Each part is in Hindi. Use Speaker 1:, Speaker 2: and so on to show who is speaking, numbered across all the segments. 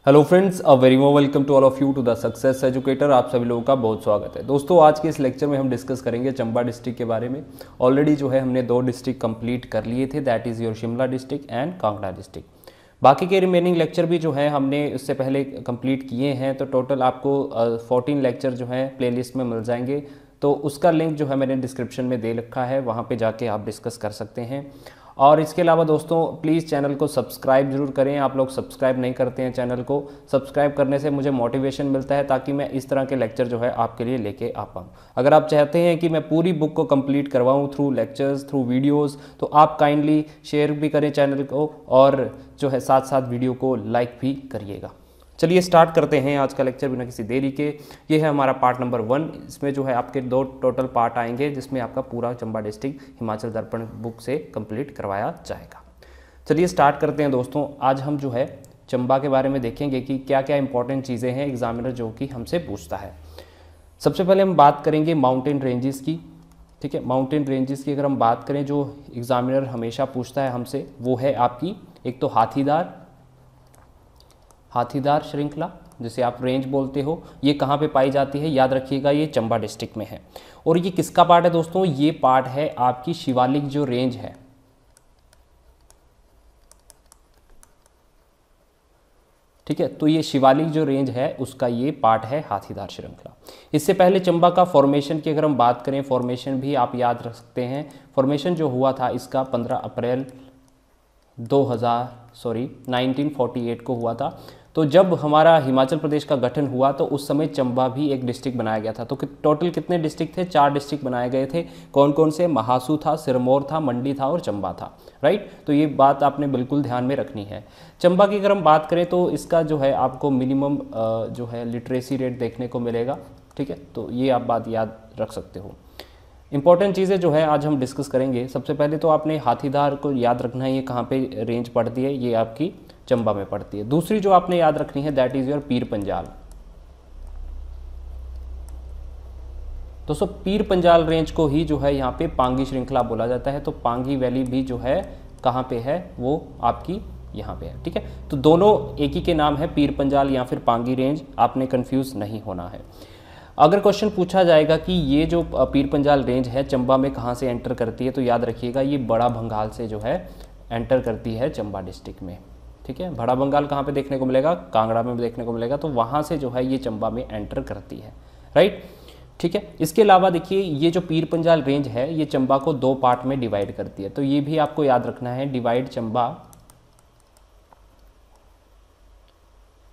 Speaker 1: Hello friends, a very warm welcome to all of you to the success educator. आप सभी लोगों का बहुत स्वागत है। दोस्तों, आज के इस लेक्चर में हम डिस्कस करेंगे चंबा डिस्ट्रिक्ट के बारे में। ऑलरेडी जो है हमने 2 डिस्ट्रिक्ट कंप्लीट कर लिए थे, that is your Shimla district and Kangra district. बाकी के रिमेनिंग लेक्चर भी जो है हमने इससे पहले कंप्लीट किए हैं, तो टोटल आपको 14 लेक्चर जो है प्लेलिस्ट में मिल जाएंगे। तो उसका लिंक जो है मैंने डिस्क्रिप्शन में दे रखा है, वहाँ पे जाके आप डिस्कस कर सकते हैं। और इसके अलावा दोस्तों, प्लीज़ चैनल को सब्सक्राइब जरूर करें। आप लोग सब्सक्राइब नहीं करते हैं चैनल को। सब्सक्राइब करने से मुझे मोटिवेशन मिलता है, ताकि मैं इस तरह के लेक्चर जो है आपके लिए लेके आ पाऊँ। अगर आप चाहते हैं कि मैं पूरी बुक को कंप्लीट करवाऊँ थ्रू लेक्चर्स, थ्रू वीडियोज़, तो आप काइंडली शेयर भी करें चैनल को, और जो है साथ साथ वीडियो को लाइक भी करिएगा। चलिए स्टार्ट करते हैं आज का लेक्चर बिना किसी देरी के। ये है हमारा पार्ट नंबर 1। इसमें जो है आपके 2 टोटल पार्ट आएंगे, जिसमें आपका पूरा चंबा डिस्ट्रिक्ट हिमाचल दर्पण बुक से कंप्लीट करवाया जाएगा। चलिए स्टार्ट करते हैं दोस्तों। आज हम जो है चंबा के बारे में देखेंगे कि क्या क्या इंपॉर्टेंट चीज़ें हैं एग्जामिनर जो कि हमसे पूछता है। सबसे पहले हम बात करेंगे माउंटेन रेंजेस की। ठीक है, माउंटेन रेंजेस की अगर हम बात करें, जो एग्जामिनर हमेशा पूछता है हमसे, वो है आपकी एक तो हाथीदार श्रृंखला, जिसे आप रेंज बोलते हो। ये कहाँ पे पाई जाती है, याद रखिएगा, ये चंबा डिस्ट्रिक्ट में है। और ये किसका पार्ट है दोस्तों? ये पार्ट है आपकी शिवालिक जो रेंज है। ठीक है, तो ये शिवालिक जो रेंज है उसका ये पार्ट है हाथीदार श्रृंखला। इससे पहले चंबा का फॉर्मेशन की अगर हम बात करें, फॉर्मेशन भी आप याद रख सकते हैं। फॉर्मेशन जो हुआ था इसका 15 अप्रैल 1948 को हुआ था। तो जब हमारा हिमाचल प्रदेश का गठन हुआ, तो उस समय चंबा भी एक डिस्ट्रिक्ट बनाया गया था। तो टोटल कितने डिस्ट्रिक्ट थे? 4 डिस्ट्रिक्ट बनाए गए थे। कौन कौन से? महासू था, सिरमौर था, मंडी था और चंबा था। राइट, तो ये बात आपने बिल्कुल ध्यान में रखनी है। चंबा की अगर हम बात करें, तो इसका जो है आपको मिनिमम जो है लिटरेसी रेट देखने को मिलेगा। ठीक है, तो ये आप बात याद रख सकते हो। इंपॉर्टेंट चीज़ें जो है आज हम डिस्कस करेंगे। सबसे पहले तो आपने हाथीदार को याद रखना है, ये कहाँ पे रेंज पड़ती है, ये आपकी चंबा में पड़ती है। दूसरी जो आपने याद रखनी है, that is your Pir Panjal. दोस्तों, पीर पंजाल रेंज को ही जो है यहाँ पे पांगी श्रृंखला बोला जाता है। तो पांगी वैली भी जो है कहाँ पे है, वो आपकी यहाँ पे है। ठीक है, तो दोनों एक ही के नाम है, पीर पंजाल या फिर पांगी रेंज। आपने कंफ्यूज नहीं होना है। अगर क्वेश्चन पूछा जाएगा कि ये जो पीर पंजाल रेंज है चंबा में कहाँ से एंटर करती है, तो याद रखिएगा ये बड़ा भंगाल से जो है एंटर करती है चंबा डिस्ट्रिक्ट में। ठीक है, बड़ा बंगाल कहाँ पे देखने को मिलेगा? कांगड़ा में देखने को मिलेगा। तो वहाँ से जो है ये चंबा में एंटर करती है। राइट, ठीक है। इसके अलावा देखिए, ये जो पीर पंजाल रेंज है ये चंबा को 2 पार्ट में डिवाइड करती है। तो ये भी आपको याद रखना है, डिवाइड चंबा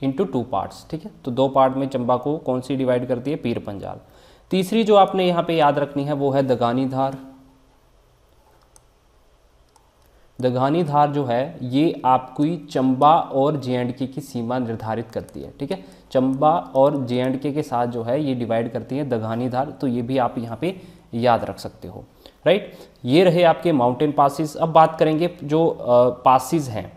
Speaker 1: इंटू 2 पार्ट्स। ठीक है, तो 2 पार्ट में चंबा को कौन सी डिवाइड करती है? पीर पंजाल। तीसरी जो आपने यहाँ पे याद रखनी है वो है दगानी धार। दगानी धार जो है ये आपकी चंबा और जे.एंड.के की सीमा निर्धारित करती है। ठीक है, चंबा और जे.एंड.के के साथ जो है ये डिवाइड करती है दगानी धार। तो ये भी आप यहाँ पे याद रख सकते हो। राइट, ये रहे आपके माउंटेन पासिस। अब बात करेंगे जो पासिस हैं।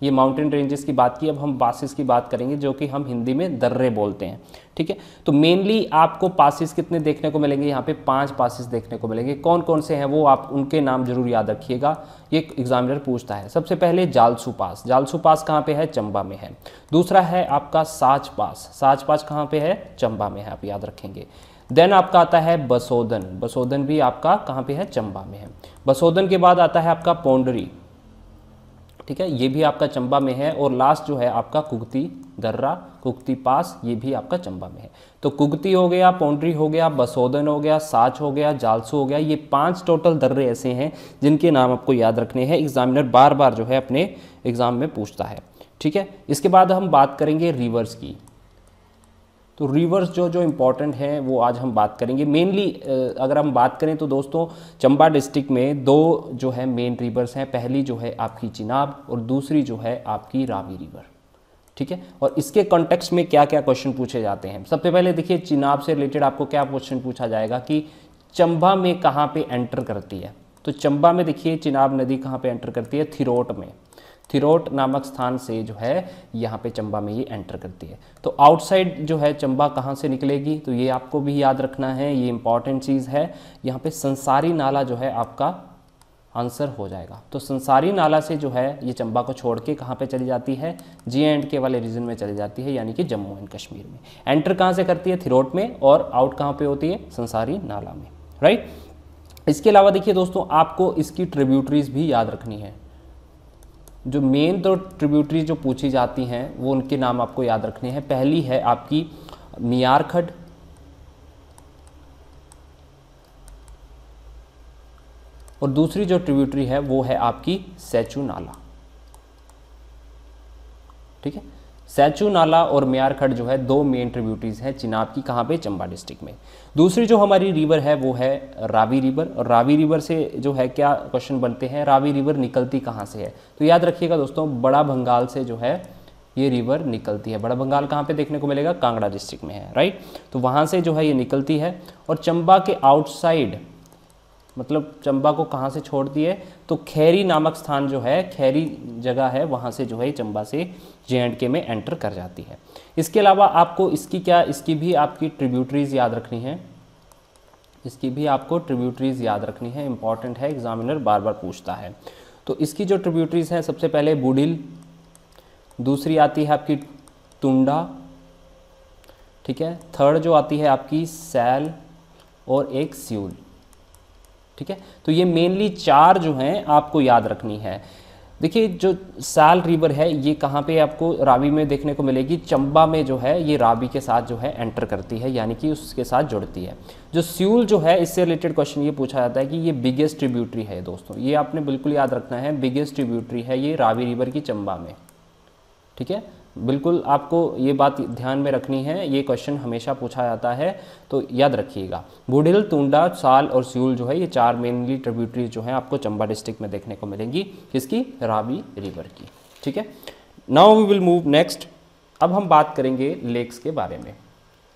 Speaker 1: ये माउंटेन रेंजेस की बात की, अब हम पासिस की बात करेंगे, जो कि हम हिंदी में दर्रे बोलते हैं। ठीक है, तो मेनली आपको पासिस कितने देखने को मिलेंगे? यहाँ पे 5 पासिस देखने को मिलेंगे। कौन कौन से हैं वो आप उनके नाम जरूर याद रखिएगा, ये एग्जामिनर पूछता है। सबसे पहले जालसू पास। जालसू पास कहाँ पे है? चंबा में है। दूसरा है आपका साच पास। साच पास कहाँ पे है? चंबा में है, आप याद रखेंगे। देन आपका आता है बसोदन। बसोदन भी आपका कहाँ पे है? चंबा में है। बसोदन के बाद आता है आपका पोंडरी। ठीक है, ये भी आपका चंबा में है। और लास्ट जो है आपका कुगती दर्रा, कुगती पास, ये भी आपका चंबा में है। तो कुगती हो गया, पौंडरी हो गया, बसोदन हो गया, साच हो गया, जालसू हो गया। ये 5 टोटल दर्रे ऐसे हैं जिनके नाम आपको याद रखने हैं। एग्जामिनर बार बार जो है अपने एग्जाम में पूछता है। ठीक है, इसके बाद हम बात करेंगे रिवर्स की। तो रिवर्स जो इम्पॉर्टेंट है वो आज हम बात करेंगे। मेनली अगर हम बात करें तो दोस्तों, चंबा डिस्ट्रिक्ट में 2 जो है मेन रिवर्स हैं। पहली जो है आपकी चिनाब और दूसरी जो है आपकी रावी रिवर। ठीक है, और इसके कॉन्टेक्स्ट में क्या क्या क्वेश्चन पूछे जाते हैं। सबसे पहले देखिए, चिनाब से रिलेटेड आपको क्या क्वेश्चन पूछा जाएगा कि चंबा में कहाँ पे एंटर करती है। तो चंबा में देखिए चिनाब नदी कहाँ पे एंटर करती है? थिरोट में। थिरोट नामक स्थान से जो है यहाँ पे चंबा में ये एंटर करती है। तो आउटसाइड जो है चंबा कहाँ से निकलेगी? तो ये आपको भी याद रखना है, ये इंपॉर्टेंट चीज़ है। यहाँ पे संसारी नाला जो है आपका आंसर हो जाएगा। तो संसारी नाला से जो है ये चंबा को छोड़ के कहाँ पे चली जाती है, JNK वाले रीजन में चली जाती है, यानी कि जम्मू एंड कश्मीर में। एंटर कहाँ से करती है, थिरोट में, और आउट कहाँ पे होती है, संसारी नाला में, राइट। इसके अलावा देखिए दोस्तों, आपको इसकी ट्रिब्यूटरीज भी याद रखनी है। जो मेन तो ट्रिब्यूटरीज जो पूछी जाती हैं वो उनके नाम आपको याद रखने हैं। पहली है आपकी मियार खड्ड, और दूसरी जो ट्रिब्यूटरी है वो है आपकी सैचू नाला, ठीक है। सैचू नाला और मियार खड्ड जो है दो मेन ट्रिब्यूटरीज हैं चिनाब की, कहाँ पे, चंबा डिस्ट्रिक्ट में। दूसरी जो हमारी रिवर है वो है रावी रिवर, और रावी रिवर से जो है क्या क्वेश्चन बनते हैं, रावी रिवर निकलती कहाँ से है, तो याद रखिएगा दोस्तों, बड़ा बंगाल से जो है ये रिवर निकलती है। बड़ा बंगाल कहाँ पे देखने को मिलेगा, कांगड़ा डिस्ट्रिक्ट में है, राइट। तो वहाँ से जो है ये निकलती है, और चंबा के आउटसाइड, मतलब चंबा को कहाँ से छोड़ती है, तो खैरी नामक स्थान जो है, खैरी जगह है, वहाँ से जो है चंबा से JNK में एंटर कर जाती है। इसके अलावा आपको इसकी भी आपकी ट्रिब्यूटरीज याद रखनी है, इसकी भी आपको ट्रिब्यूटरीज याद रखनी है, इंपॉर्टेंट है, एग्जामिनर बार बार पूछता है। तो इसकी जो ट्रिब्यूटरीज हैं, सबसे पहले बूढ़िल, दूसरी आती है आपकी तुंडा, ठीक है, थर्ड जो आती है आपकी सैल, और एक स्यूल, ठीक है। तो ये मेनली चार जो हैं आपको याद रखनी है। देखिए जो सैल रिवर है ये कहाँ पे आपको रावी में देखने को मिलेगी, चंबा में जो है ये रावी के साथ जो है एंटर करती है, यानी कि उसके साथ जुड़ती है। जो स्यूल जो है, इससे रिलेटेड क्वेश्चन ये पूछा जाता है कि ये बिगेस्ट ट्रिब्यूटरी है दोस्तों, ये आपने बिल्कुल याद रखना है, बिगेस्ट ट्रिब्यूटरी है ये रावी रिवर की चंबा में, ठीक है। बिल्कुल आपको ये बात ध्यान में रखनी है, ये क्वेश्चन हमेशा पूछा जाता है, तो याद रखिएगा। बूढ़िल, तुंडा, साल और स्यूल जो है ये चार मेनली ट्रिब्यूटरीज जो है आपको चंबा डिस्ट्रिक्ट में देखने को मिलेंगी, किसकी, रावी रिवर की, ठीक है। Now we will move next. अब हम बात करेंगे लेक्स के बारे में,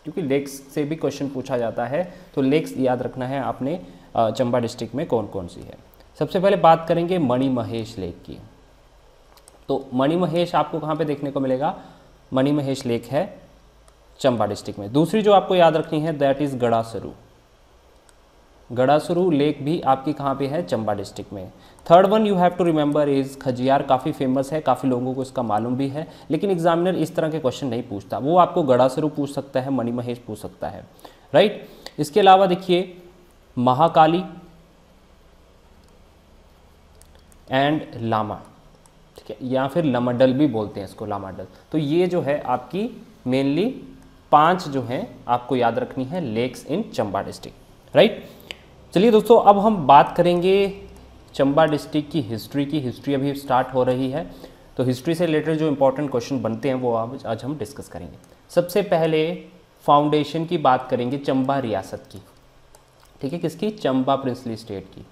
Speaker 1: क्योंकि लेक्स से भी क्वेश्चन पूछा जाता है, तो लेक्स याद रखना है आपने चंबा डिस्ट्रिक्ट में कौन कौन सी है। सबसे पहले बात करेंगे मणिमहेश लेक की। तो मणिमहेश आपको कहाँ पे देखने को मिलेगा, मणिमहेश लेक है चंबा डिस्ट्रिक्ट में। दूसरी जो आपको याद रखनी है that is Gadasaru, Gadasaru lake भी आपकी कहाँ पे है, चंबा डिस्ट्रिक्ट में। Third one you have to remember is Khajjiar, काफ़ी फेमस है, काफ़ी लोगों को इसका मालूम भी है, लेकिन एग्जामिनर इस तरह के क्वेश्चन नहीं पूछता, वो आपको गड़ासरू पूछ सकता है, मणिमहेश पूछ सकता है, राइट। इसके अलावा देखिए महाकाली एंड लामा, ठीक है, या फिर लमाडल भी बोलते हैं इसको, लामाडल। तो ये जो है आपकी मेनली 5 जो हैं आपको याद रखनी है लेक्स इन चंबा डिस्ट्रिक्ट, राइट। चलिए दोस्तों, अब हम बात करेंगे चंबा डिस्ट्रिक्ट की हिस्ट्री की। हिस्ट्री अभी स्टार्ट हो रही है, तो हिस्ट्री से रिलेटेड जो इंपॉर्टेंट क्वेश्चन बनते हैं वो आज हम डिस्कस करेंगे। सबसे पहले फाउंडेशन की बात करेंगे चंबा रियासत की, ठीक है, किसकी, चंबा प्रिंसली स्टेट की,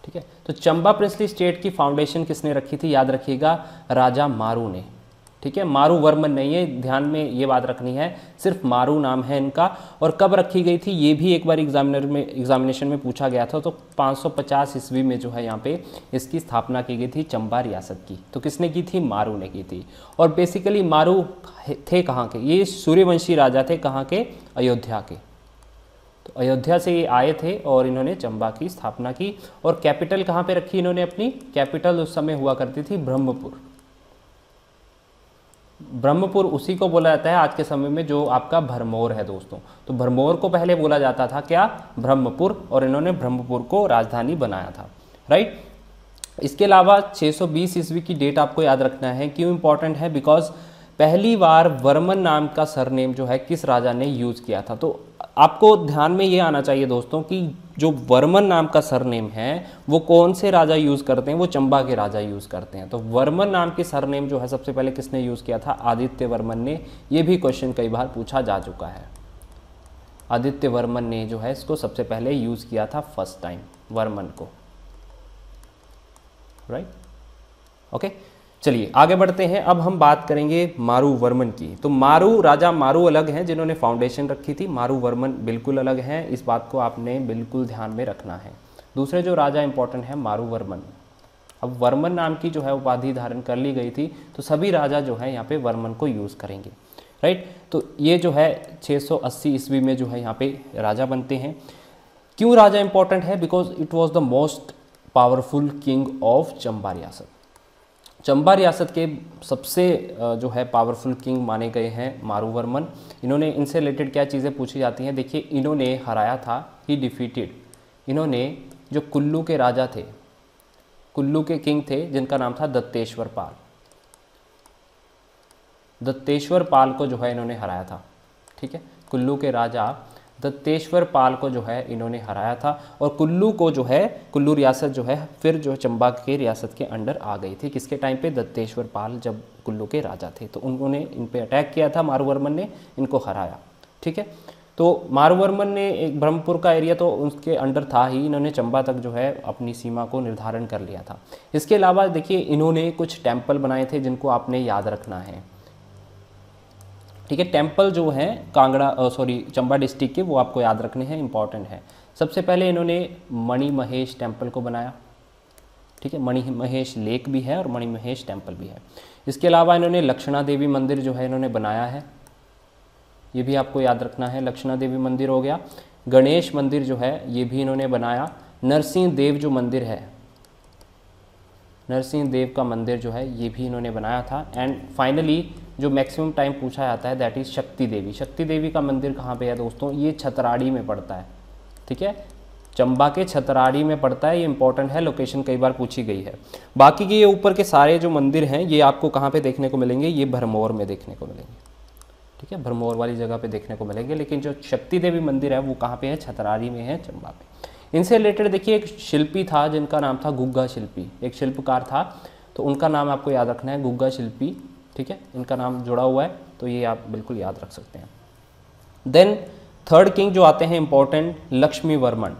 Speaker 1: ठीक है। तो चंबा प्रिंसली स्टेट की फाउंडेशन किसने रखी थी, याद रखिएगा, राजा मारू ने, ठीक है, मारू वर्मन नहीं है, ध्यान में ये बात रखनी है, सिर्फ मारू नाम है इनका। और कब रखी गई थी ये भी एक बार एग्जामिनेशन में पूछा गया था, तो 550 ईस्वी में जो है यहाँ पे इसकी स्थापना की गई थी चंबा रियासत की। तो किसने की थी, मारू ने की थी। और बेसिकली मारू थे कहाँ के, ये सूर्यवंशी राजा थे, कहाँ के, अयोध्या के। तो अयोध्या से ये आए थे और इन्होंने चंबा की स्थापना की। और कैपिटल कहाँ पे रखी इन्होंने अपनी, कैपिटल उस समय हुआ करती थी ब्रह्मपुर। ब्रह्मपुर उसी को बोला जाता है आज के समय में जो आपका भरमौर है दोस्तों। तो भरमौर को पहले बोला जाता था क्या, ब्रह्मपुर, और इन्होंने ब्रह्मपुर को राजधानी बनाया था, राइट। इसके अलावा 620 ईस्वी की डेट आपको याद रखना है। क्यों इंपॉर्टेंट है, बिकॉज पहली बार वर्मन नाम का सरनेम जो है किस राजा ने यूज़ किया था। तो आपको ध्यान में ये आना चाहिए दोस्तों कि जो वर्मन नाम का सरनेम है वो कौन से राजा यूज़ करते हैं, वो चंबा के राजा यूज़ करते हैं। तो वर्मन नाम की सरनेम जो है सबसे पहले किसने यूज़ किया था, आदित्य वर्मन ने। ये भी क्वेश्चन कई बार पूछा जा चुका है। आदित्य वर्मन ने जो है इसको सबसे पहले यूज़ किया था फर्स्ट टाइम, वर्मन को, राइट, ओके। चलिए आगे बढ़ते हैं। अब हम बात करेंगे मारू वर्मन की। तो मारू, राजा मारू अलग हैं जिन्होंने फाउंडेशन रखी थी, मारू वर्मन बिल्कुल अलग हैं, इस बात को आपने बिल्कुल ध्यान में रखना है। दूसरे जो राजा इंपॉर्टेंट है मारू वर्मन। अब वर्मन नाम की जो है उपाधि धारण कर ली गई थी, तो सभी राजा जो है यहाँ पे वर्मन को यूज़ करेंगे, राइट। तो ये जो है 680 ईस्वी में जो है यहाँ पे राजा बनते हैं। क्यों राजा इंपॉर्टेंट है, because it was the most powerful king of Chamba रियासत। चंबा रियासत के सबसे जो है पावरफुल किंग माने गए हैं मारूवर्मन। इन्होंने, इनसे रिलेटेड क्या चीज़ें पूछी जाती हैं, देखिए इन्होंने हराया था, ही डिफीटेड, इन्होंने जो कुल्लू के राजा थे, कुल्लू के किंग थे जिनका नाम था दत्तेश्वर पाल, दत्तेश्वर पाल को जो है इन्होंने हराया था। ठीक है, कुल्लू के राजा दत्तेश्वर पाल को जो है इन्होंने हराया था और कुल्लू को जो है, कुल्लू रियासत जो है फिर जो चंबा के रियासत के अंडर आ गई थी। किसके टाइम पे? दत्तेश्वर पाल जब कुल्लू के राजा थे तो उन्होंने इन पे अटैक किया था, मारूवर्मन ने इनको हराया। ठीक है, तो मारूवर्मन ने एक ब्रह्मपुर का एरिया तो उसके अंडर था ही, इन्होंने चंबा तक जो है अपनी सीमा को निर्धारण कर लिया था। इसके अलावा देखिए इन्होंने कुछ टेम्पल बनाए थे जिनको आपने याद रखना है। ठीक है, टेम्पल जो है कांगड़ा चंबा डिस्ट्रिक्ट के, वो आपको याद रखने हैं, इंपॉर्टेंट है। सबसे पहले इन्होंने मणि महेश टेम्पल को बनाया। ठीक है, मणि महेश लेक भी है और मणि महेश टेम्पल भी है। इसके अलावा इन्होंने लक्षणा देवी मंदिर जो है इन्होंने बनाया है, ये भी आपको याद रखना है। लक्षणा देवी मंदिर हो गया। गणेश मंदिर जो है ये भी इन्होंने बनाया। नरसिंह देव जो मंदिर है, नरसिंह देव का मंदिर जो है ये भी इन्होंने बनाया था। एंड फाइनली जो मैक्सिमम टाइम पूछा जाता है दैट इज़ शक्ति देवी। शक्ति देवी का मंदिर कहाँ पे है दोस्तों? ये छतराड़ी में पड़ता है। ठीक है, चंबा के छतराड़ी में पड़ता है, ये इंपॉर्टेंट है, लोकेशन कई बार पूछी गई है। बाकी के ये ऊपर के सारे जो मंदिर हैं ये आपको कहाँ पे देखने को मिलेंगे? ये भरमौर में देखने को मिलेंगे। ठीक है, भरमौर वाली जगह पे देखने को मिलेंगे, लेकिन जो शक्ति देवी मंदिर है वो कहाँ पे है? छतराड़ी में है, चंबा पे। इनसे रिलेटेड देखिए एक शिल्पी था जिनका नाम था गुग्गा शिल्पी, एक शिल्पकार था, तो उनका नाम आपको याद रखना है, गुग्गा शिल्पी। ठीक है, इनका नाम जुड़ा हुआ है तो ये आप बिल्कुल याद रख सकते हैं। देन थर्ड किंग जो आते हैं इंपॉर्टेंट, लक्ष्मी वर्मन।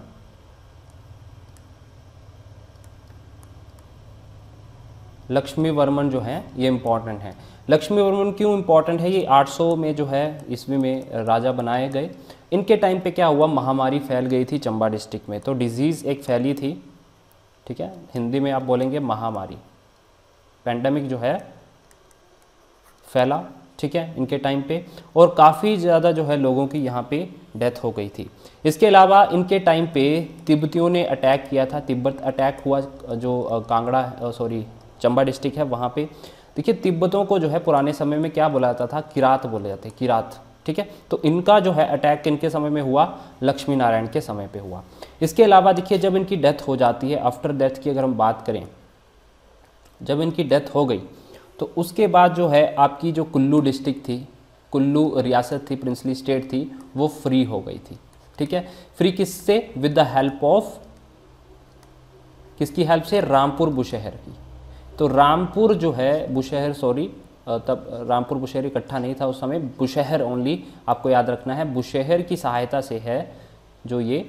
Speaker 1: लक्ष्मी वर्मन जो है ये इंपॉर्टेंट है। लक्ष्मी वर्मन क्यों इंपॉर्टेंट है? ये 800 में जो है ईस्वी में राजा बनाए गए। इनके टाइम पे क्या हुआ? महामारी फैल गई थी चंबा डिस्ट्रिक्ट में, तो डिजीज़ एक फैली थी। ठीक है, हिंदी में आप बोलेंगे महामारी, पैंडेमिक जो है फैला। ठीक है, इनके टाइम पे, और काफ़ी ज़्यादा जो है लोगों की यहाँ पे डेथ हो गई थी। इसके अलावा इनके टाइम पे तिब्बतियों ने अटैक किया था, तिब्बत अटैक हुआ जो चंबा डिस्ट्रिक्ट है वहाँ पे। देखिए तिब्बतों को जो है पुराने समय में क्या बोला जाता था? किरात बोले जाते, किरात। ठीक है, तो इनका जो है अटैक किनके समय में हुआ? लक्ष्मी नारायण के समय पे हुआ। इसके अलावा देखिए जब इनकी डेथ हो जाती है, आफ्टर डेथ की अगर हम बात करें, जब इनकी डेथ हो गई तो उसके बाद जो है आपकी जो कुल्लू डिस्ट्रिक्ट थी, कुल्लू रियासत थी, प्रिंसली स्टेट थी, वो फ्री हो गई थी। ठीक है, फ्री किससे? विद द हेल्प ऑफ, किसकी हेल्प से? रामपुर बुशहर की। तो रामपुर जो है बुशहर, तब रामपुर बुशहर इकट्ठा नहीं था उस समय, बुशहर ओनली आपको याद रखना है, बुशहर की सहायता से है जो ये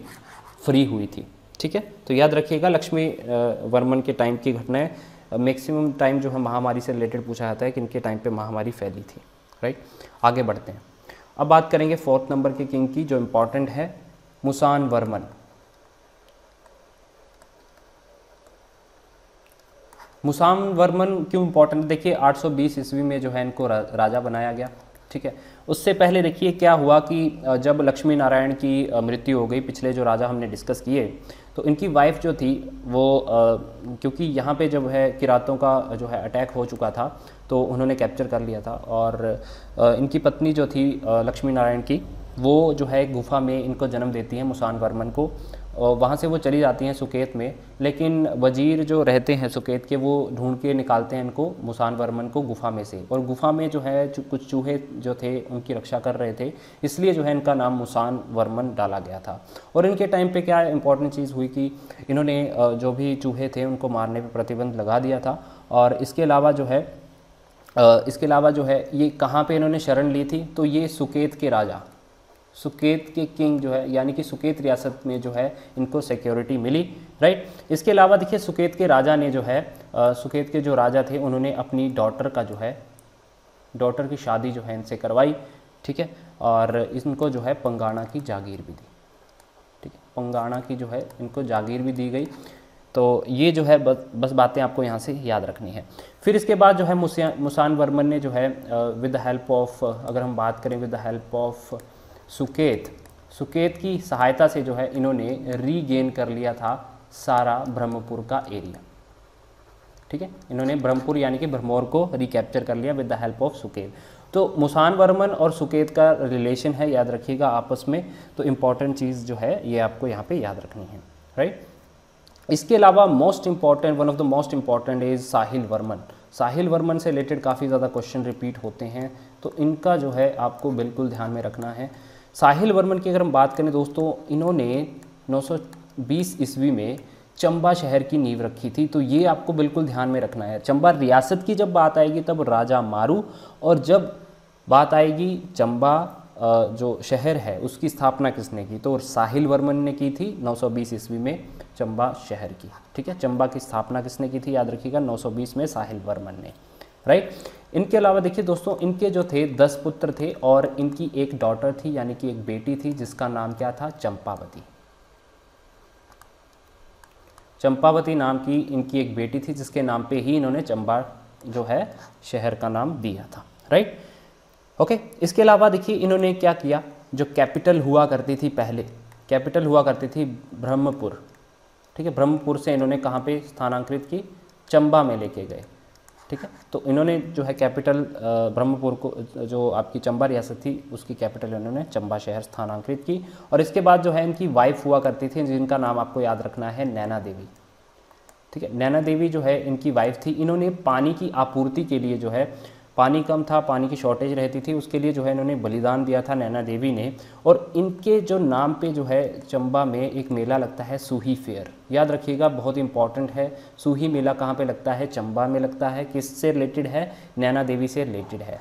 Speaker 1: फ्री हुई थी। ठीक है, तो याद रखिएगा लक्ष्मी वर्मन के टाइम की घटनाएं। मैक्सिमम टाइम जो है महामारी से रिलेटेड पूछा जाता है कि इनके टाइम पे महामारी फैली थी। राइट, आगे बढ़ते हैं। अब बात करेंगे फोर्थ नंबर के किंग की जो इम्पोर्टेंट है, मुसान वर्मन। मुसान वर्मन क्यों इंपॉर्टेंट? देखिए 820 ईस्वी में जो है इनको राजा बनाया गया। ठीक है, उससे पहले देखिए क्या हुआ कि जब लक्ष्मी नारायण की मृत्यु हो गई, पिछले जो राजा हमने डिस्कस किए, तो इनकी वाइफ जो थी वो क्योंकि यहाँ पे जब है किरातों का जो है अटैक हो चुका था तो उन्होंने कैप्चर कर लिया था, और इनकी पत्नी जो थी लक्ष्मी नारायण की, वो जो है गुफा में इनको जन्म देती है मुसान वर्मन को, और वहाँ से वो चली जाती हैं सुकेत में, लेकिन वजीर जो रहते हैं सुकेत के वो ढूंढ के निकालते हैं इनको, मुसान वर्मन को, गुफा में से, और गुफा में जो है कुछ चूहे जो थे उनकी रक्षा कर रहे थे, इसलिए जो है इनका नाम मुसान वर्मन डाला गया था। और इनके टाइम पे क्या इंपॉर्टेंट चीज़ हुई कि इन्होंने जो भी चूहे थे उनको मारने पर प्रतिबंध लगा दिया था। और इसके अलावा जो है ये कहाँ पर इन्होंने शरण ली थी? तो ये सुकेत के राजा, सुकेत के किंग जो है, यानी कि सुकेत रियासत में जो है इनको सिक्योरिटी मिली। राइट, इसके अलावा देखिए सुकेत के राजा ने जो है सुकेत के जो राजा थे उन्होंने अपनी डॉटर की शादी जो है इनसे करवाई। ठीक है, और इनको जो है पंगाणा की जागीर भी दी। ठीक है, पंगाणा की जो है इनको जागीर भी दी गई। तो ये जो है बस बातें आपको यहाँ से याद रखनी है। फिर इसके बाद जो है मुसान वर्मन ने जो है विद द हेल्प ऑफ, अगर हम बात करें with the help of Suket की सहायता से जो है इन्होंने रीगेन कर लिया था सारा ब्रह्मपुर का एरिया। ठीक है, इन्होंने ब्रह्मपुर यानी कि भरमौर को रिकैप्चर कर लिया with the help of Suket. तो मुसान वर्मन और सुकेत का रिलेशन है, याद रखिएगा आपस में। तो इम्पॉर्टेंट चीज़ जो है ये आपको यहाँ पे याद रखनी है, राइट। इसके अलावा most important, one of the most important is Sahil Varman. Sahil Varman से रिलेटेड काफ़ी ज़्यादा क्वेश्चन रिपीट होते हैं, तो इनका जो है आपको बिल्कुल ध्यान में रखना है। साहिल वर्मन की अगर हम बात करें दोस्तों, इन्होंने 920 ईस्वी में चंबा शहर की नींव रखी थी, तो ये आपको बिल्कुल ध्यान में रखना है। चंबा रियासत की जब बात आएगी तब राजा मारू, और जब बात आएगी चंबा जो शहर है उसकी स्थापना किसने की, तो साहिल वर्मन ने की थी 920 ईस्वी में चंबा शहर की। ठीक है, चंबा की स्थापना किसने की थी, याद रखिएगा 920 में साहिल वर्मन ने, राइट। इनके अलावा देखिए दोस्तों, इनके जो थे 10 पुत्र थे और इनकी एक डॉटर थी यानी कि एक बेटी थी जिसका नाम क्या था, चंपावती। चंपावती नाम की इनकी एक बेटी थी जिसके नाम पे ही इन्होंने चंबा जो है शहर का नाम दिया था, राइट। ओके, इसके अलावा देखिए इन्होंने क्या किया, जो कैपिटल हुआ करती थी पहले, कैपिटल हुआ करती थी ब्रह्मपुर। ठीक है, ब्रह्मपुर से इन्होंने कहाँ पे स्थानांतरित की, चंबा में लेके गए। ठीक है, तो इन्होंने जो है कैपिटल ब्रह्मपुर को, जो आपकी चंबा रियासत थी उसकी कैपिटल इन्होंने चंबा शहर स्थानांतरित की। और इसके बाद जो है इनकी वाइफ हुआ करती थी जिनका नाम आपको याद रखना है, नैना देवी। ठीक है, नैना देवी जो है इनकी वाइफ थी। इन्होंने पानी की आपूर्ति के लिए जो है, पानी कम था, पानी की शॉर्टेज रहती थी, उसके लिए जो है इन्होंने बलिदान दिया था नैना देवी ने। और इनके जो नाम पे जो है चंबा में एक मेला लगता है सूही फेयर, याद रखिएगा बहुत इंपॉर्टेंट है। सूही मेला कहाँ पे लगता है, चंबा में लगता है। किससे रिलेटेड है, नैना देवी से रिलेटेड है।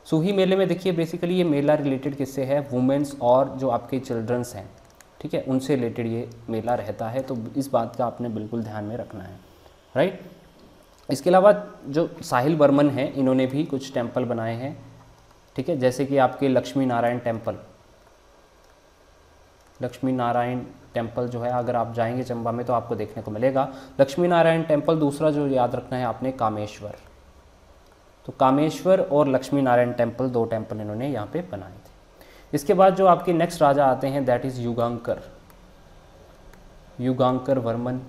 Speaker 1: सूही मेले में देखिए बेसिकली ये मेला रिलेटेड किससे है, वुमेंस और जो आपके चिल्ड्रंस हैं, ठीक है, उनसे रिलेटेड ये मेला रहता है। तो इस बात का आपने बिल्कुल ध्यान में रखना है, राइट। इसके अलावा जो साहिल वर्मन हैं इन्होंने भी कुछ टेम्पल बनाए हैं। ठीक है, जैसे कि आपके लक्ष्मी नारायण टेम्पल, लक्ष्मी नारायण टेम्पल जो है अगर आप जाएंगे चंबा में तो आपको देखने को मिलेगा लक्ष्मी नारायण टेम्पल। दूसरा जो याद रखना है आपने, कामेश्वर। तो कामेश्वर और लक्ष्मी नारायण टेम्पल, दो टेम्पल इन्होंने यहाँ पे बनाए थे। इसके बाद जो आपके नेक्स्ट राजा आते हैं दैट इज़ युगांकर, युगांकर वर्मन।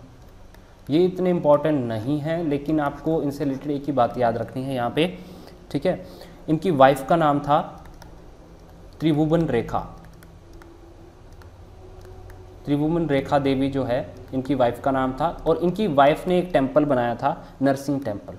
Speaker 1: ये इतने इंपॉर्टेंट नहीं हैं लेकिन आपको इनसे रिलेटेड एक ही बात याद रखनी है यहाँ पे। ठीक है, इनकी वाइफ का नाम था त्रिभुवन रेखा, त्रिभुवन रेखा देवी जो है इनकी वाइफ का नाम था। और इनकी वाइफ ने एक टेम्पल बनाया था, नरसिंह टेम्पल।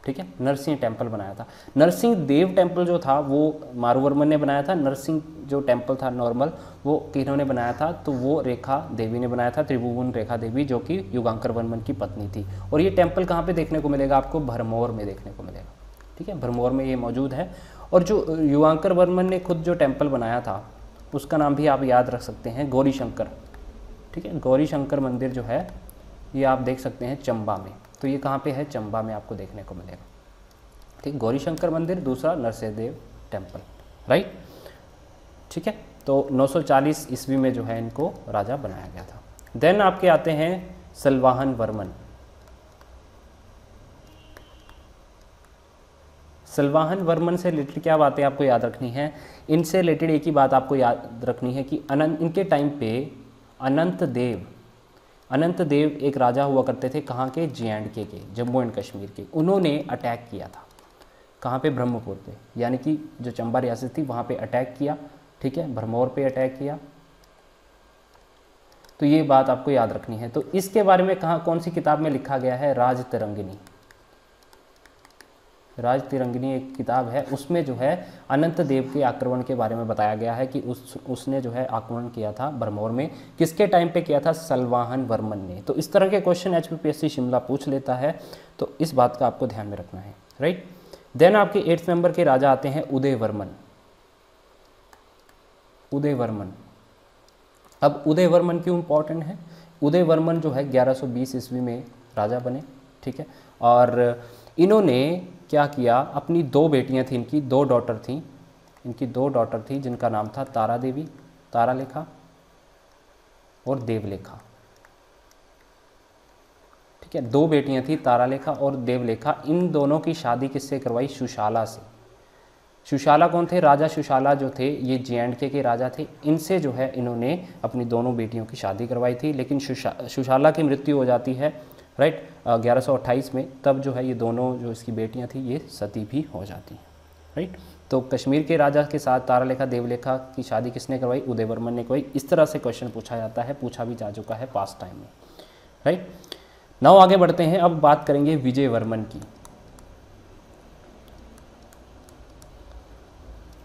Speaker 1: ठीक है, नरसिंह टेम्पल बनाया था। नरसिंह देव टेम्पल जो था वो मारूवर्मन ने बनाया था। नरसिंह जो टेम्पल था नॉर्मल वो किन्होंने बनाया था, तो वो रेखा देवी ने बनाया था, त्रिभुवन रेखा देवी, जो कि युगांकर वर्मन की पत्नी थी। और ये टेम्पल कहाँ पे देखने को मिलेगा आपको, भरमौर में देखने को मिलेगा। ठीक है, भरमौर में ये मौजूद है। और जो युगांकर वर्मन ने खुद जो टेम्पल बनाया था उसका नाम भी आप याद रख सकते हैं, गौरी शंकर। ठीक है, गौरी शंकर मंदिर जो है ये आप देख सकते हैं चंबा में। तो ये कहाँ पे है, चंबा में आपको देखने को मिलेगा। ठीक, गौरी शंकर मंदिर, दूसरा नरसिंहदेव टेम्पल, राइट। ठीक है, तो 940 ईस्वी में जो है इनको राजा बनाया गया था। देन आपके आते हैं सलवाहन वर्मन। सलवाहन वर्मन से रिलेटेड क्या बातें आपको याद रखनी है, इनसे रिलेटेड एक ही बात आपको याद रखनी है कि इनके टाइम पे अनंत देव एक राजा हुआ करते थे, कहाँ के, J&K के, जम्मू एंड कश्मीर के। उन्होंने अटैक किया था कहाँ पे, ब्रह्मपुर पे, यानी कि जो चंबा रियासत थी वहाँ पे अटैक किया। ठीक है, भरमौर पे अटैक किया। तो ये बात आपको याद रखनी है। तो इसके बारे में कौन सी किताब में लिखा गया है, राज तिरंगिनी। राज तिरंगिनी एक किताब है, उसमें जो है अनंत देव के आक्रमण के बारे में बताया गया है कि उसने जो है आक्रमण किया था भरमौर में। किसके टाइम पे किया था, सलवाहन वर्मन ने। तो इस तरह के क्वेश्चन HPPSC शिमला पूछ लेता है, तो इस बात का आपको ध्यान में रखना है, राइट। देन आपके 8th नंबर के राजा आते हैं उदय वर्मन। उदय वर्मन, अब उदय वर्मन क्यों इंपॉर्टेंट है, उदय वर्मन जो है 1120 ईस्वी में राजा बने। ठीक है, और इन्होंने क्या किया, अपनी दो बेटियां थी, इनकी दो डॉटर थी जिनका नाम था तारा देवी, तारालेखा और देवलेखा। ठीक है, दो बेटियां थी तारालेखा और देवलेखा। इन दोनों की शादी किससे करवाई, सुशाला से। सुशाला कौन थे? राजा सुशाला जो थे ये JNK के राजा थे। इनसे जो है इन्होंने अपनी दोनों बेटियों की शादी करवाई थी, लेकिन सुशाला की मृत्यु हो जाती है राइट 1128 में। तब जो है ये दोनों जो इसकी बेटियां थी ये सती भी हो जाती हैं राइट। तो कश्मीर के राजा के साथ तारालेखा देवलेखा की शादी किसने करवाई? उदयवर्मन ने करवाई। इस तरह से क्वेश्चन पूछा जाता है, पूछा भी जा चुका है पास्ट टाइम में राइट। नाउ आगे बढ़ते हैं, अब बात करेंगे विजयवर्मन की।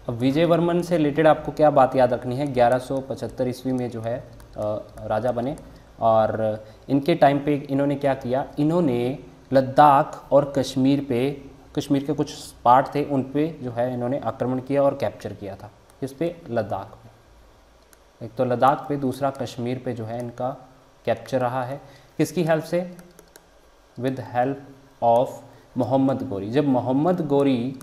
Speaker 1: अब विजयवर्मन से रिलेटेड आपको क्या बात याद रखनी है? 1175 ईस्वी में जो है राजा बने, और इनके टाइम पे इन्होंने क्या किया? इन्होंने लद्दाख और कश्मीर के कुछ पार्ट थे उन पे जो है इन्होंने आक्रमण किया और कैप्चर किया था। इस पे लद्दाख पे, एक तो लद्दाख पे, दूसरा कश्मीर पे जो है इनका कैप्चर रहा है। किसकी हेल्प से? With help of Mohammad Ghori. जब मोहम्मद गोरी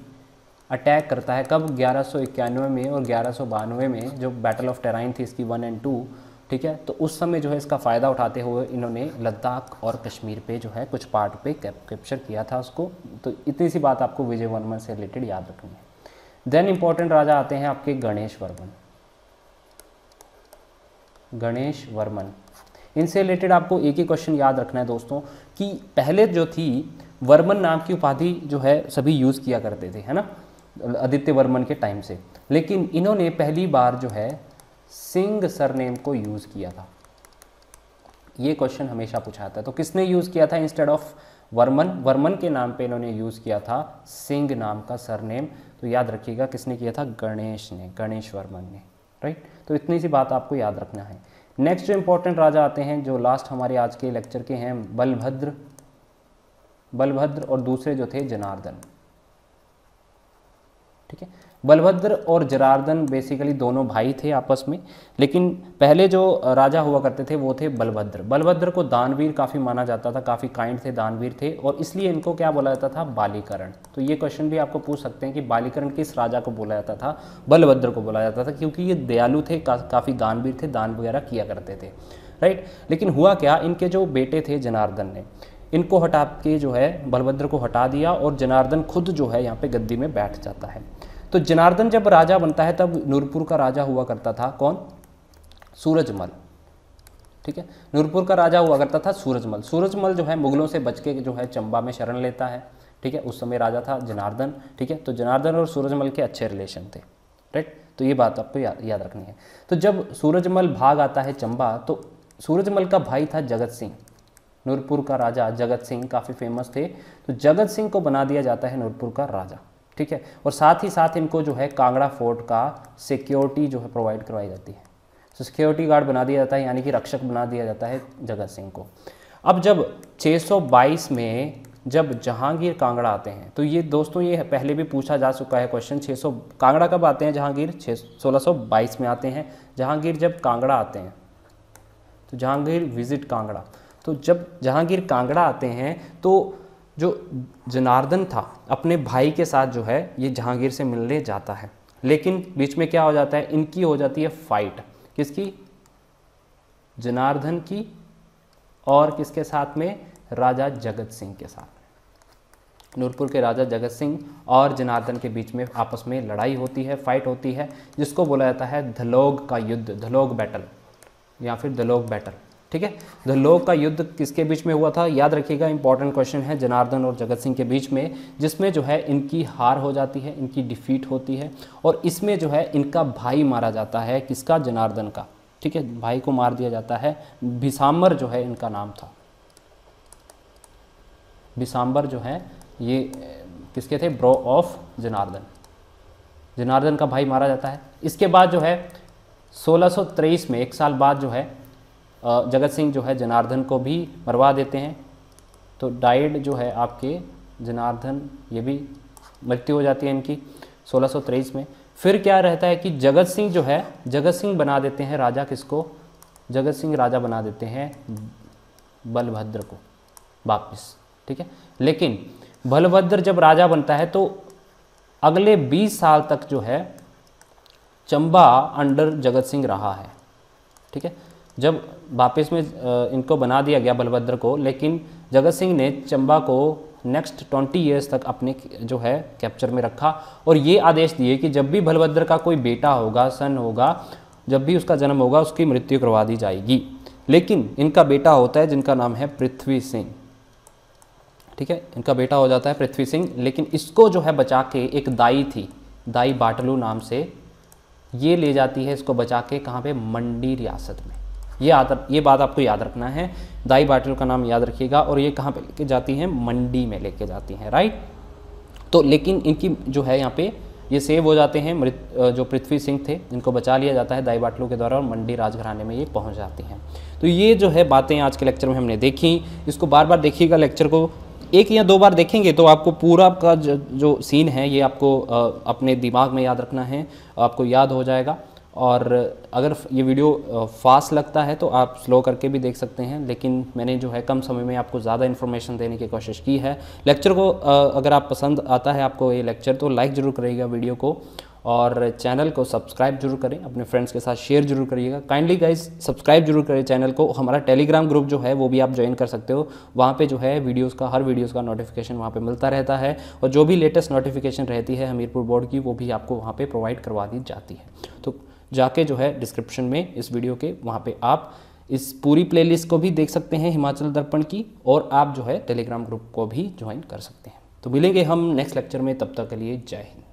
Speaker 1: अटैक करता है, कब? 1191 में और 1192 में जो बैटल ऑफ टेराइन थी इसकी 1 और 2, ठीक है। तो उस समय जो है इसका फ़ायदा उठाते हुए इन्होंने लद्दाख और कश्मीर पे जो है कुछ पार्ट पे कैप्चर किया था उसको। तो इतनी सी बात आपको विजयवर्मन से रिलेटेड याद रखनी है। देन इंपॉर्टेंट राजा आते हैं आपके गणेशवर्मन। गणेशवर्मन, इनसे रिलेटेड आपको एक ही क्वेश्चन याद रखना है दोस्तों कि पहले जो थी वर्मन नाम की उपाधि जो है सभी यूज़ किया करते थे, है ना, आदित्य वर्मन के टाइम से। लेकिन इन्होंने पहली बार जो है सिंह सरनेम को यूज़ किया था। ये क्वेश्चन हमेशा पूछा जाता है। तो किसने यूज़ किया था इंस्टेड ऑफ वर्मन? वर्मन के नाम पे इन्होंने यूज़ किया था सिंह नाम का सरनेम। तो याद रखिएगा किसने किया था? गणेश ने, गणेशवर्मन ने राइट। तो इतनी सी बात आपको याद रखना है। नेक्स्ट जो इंपॉर्टेंट राजा आते हैं जो लास्ट हमारे आज के लेक्चर के हैं, बलभद्र और दूसरे जो थे जनार्दन, ठीक है। बलभद्र और जनार्दन बेसिकली दोनों भाई थे आपस में, लेकिन पहले जो राजा हुआ करते थे वो थे बलभद्र। बलभद्र को दानवीर काफ़ी माना जाता था, काफ़ी काइंड थे, दानवीर थे, और इसलिए इनको क्या बोला जाता था? बालीकरण। तो ये क्वेश्चन भी आपको पूछ सकते हैं कि बालीकरण किस राजा को बोला जाता था? बलभद्र को बोला जाता था, क्योंकि ये दयालु थे, काफ़ी दानवीर थे, दान वगैरह किया करते थे राइट। लेकिन हुआ क्या, इनके जो बेटे थे जनार्दन ने इनको हटा के जो है बलभद्र को हटा दिया, और जनार्दन खुद जो है यहाँ पे गद्दी में बैठ जाता है। तो जनार्दन जब राजा बनता है तब नूरपुर का राजा हुआ करता था कौन? सूरजमल, ठीक है। नूरपुर का राजा हुआ करता था सूरजमल। सूरजमल जो है मुगलों से बच के जो है चंबा में शरण लेता है, ठीक है। उस समय राजा था जनार्दन, ठीक है। तो जनार्दन और सूरजमल के अच्छे रिलेशन थे राइट। तो ये बात आपको याद रखनी है। तो जब सूरजमल भाग आता है चंबा, तो सूरजमल का भाई था जगत सिंह। नूरपुर का राजा जगत सिंह काफ़ी फेमस थे, तो जगत सिंह को बना दिया जाता है नूरपुर का राजा, ठीक है। और साथ ही साथ इनको जो है कांगड़ा फोर्ट का सिक्योरिटी जो है प्रोवाइड करवाई जाती है। तो सिक्योरिटी गार्ड बना दिया जाता है, यानी कि रक्षक बना दिया जाता है जगत सिंह को। अब जब 622 में जब जहांगीर कांगड़ा आते हैं, तो ये दोस्तों ये पहले भी पूछा जा चुका है क्वेश्चन, 600 कांगड़ा कब आते हैं जहांगीर? 1622 में आते हैं जहांगीर। जब कांगड़ा आते हैं तो जहांगीर विजिट कांगड़ा, तो जब जहांगीर कांगड़ा आते हैं तो जो जनार्दन था अपने भाई के साथ जो है ये जहांगीर से मिलने जाता है, लेकिन बीच में क्या हो जाता है? इनकी हो जाती है फाइट। किसकी? जनार्दन की, और किसके साथ में? राजा जगत सिंह के साथ। नूरपुर के राजा जगत सिंह और जनार्दन के बीच में आपस में लड़ाई होती है, फाइट होती है, जिसको बोला जाता है धलोग का युद्ध, धलोग बैटल या फिर धलोग बैटल, ठीक है। धलोग का युद्ध किसके बीच में हुआ था? याद रखिएगा, इंपॉर्टेंट क्वेश्चन है, जनार्दन और जगत सिंह के बीच में, जिसमें जो है इनकी हार हो जाती है, इनकी डिफीट होती है, और इसमें जो है इनका भाई मारा जाता है। किसका? जनार्दन का, ठीक है। भाई को मार दिया जाता है। भिसामर जो है इनका नाम था। भिसामर जो है ये किसके थे? Bro of Janardan. जनार्दन का भाई मारा जाता है। इसके बाद जो है 1623 में, एक साल बाद जो है जगत सिंह जो है जनार्दन को भी मरवा देते हैं। तो डाइड जो है आपके जनार्दन, ये भी मृत्यु हो जाती है इनकी 1623 में। फिर क्या रहता है कि जगत सिंह जो है, जगत सिंह बना देते हैं राजा किसको? जगत सिंह राजा बना देते हैं बलभद्र को वापिस, ठीक है। लेकिन बलभद्र जब राजा बनता है तो अगले 20 साल तक जो है चंबा अंडर जगत सिंह रहा है, ठीक है। जब वापस में इनको बना दिया गया बलभद्र को, लेकिन जगत सिंह ने चंबा को नेक्स्ट 20 ईयर्स तक अपने जो है कैप्चर में रखा और ये आदेश दिए कि जब भी बलभद्र का कोई बेटा होगा, सन होगा, जब भी उसका जन्म होगा उसकी मृत्यु करवा दी जाएगी। लेकिन इनका बेटा होता है जिनका नाम है पृथ्वी सिंह, ठीक है, इनका बेटा हो जाता है पृथ्वी सिंह। लेकिन इसको जो है बचा के एक दाई थी, दाई बाटलू नाम से, ये ले जाती है इसको बचा के कहाँ पे, मंडी रियासत में। ये बात आपको याद रखना है, दाई बाटलू का नाम याद रखिएगा। और ये कहाँ पे लेके जाती हैं, मंडी में लेके जाती हैं, राइट। तो लेकिन इनकी जो है यहाँ पे ये सेव हो जाते हैं, जो पृथ्वी सिंह थे इनको बचा लिया जाता है दाई बाटलू के द्वारा और मंडी राजघराने में ये पहुँच जाती हैं। तो ये जो है बातें आज के लेक्चर में हमने देखी। इसको बार बार देखिएगा, लेक्चर को 1 या 2 बार देखेंगे तो आपको पूरा का जो सीन है ये आपको अपने दिमाग में याद रखना है, आपको याद हो जाएगा। और अगर ये वीडियो फास्ट लगता है तो आप स्लो करके भी देख सकते हैं, लेकिन मैंने जो है कम समय में आपको ज़्यादा इन्फॉर्मेशन देने की कोशिश की है। लेक्चर को अगर आप पसंद आता है आपको ये लेक्चर तो लाइक ज़रूर करिएगा वीडियो को, और चैनल को सब्सक्राइब जरूर करें, अपने फ्रेंड्स के साथ शेयर जरूर करिएगा। काइंडली गाइज सब्सक्राइब जरूर करें चैनल को। हमारा टेलीग्राम ग्रुप जो है वो भी आप ज्वाइन कर सकते हो, वहाँ पे जो है हर वीडियोस का नोटिफिकेशन वहाँ पे मिलता रहता है, और जो भी लेटेस्ट नोटिफिकेशन रहती है हमीरपुर बोर्ड की वो भी आपको वहाँ पे प्रोवाइड करवा दी जाती है। तो जाके जो है डिस्क्रिप्शन में इस वीडियो के वहाँ पे आप इस पूरी प्लेलिस्ट को भी देख सकते हैं हिमाचल दर्पण की, और आप जो है टेलीग्राम ग्रुप को भी ज्वाइन कर सकते हैं। तो मिलेंगे हम नेक्स्ट लेक्चर में, तब तक के लिए जय हिंद।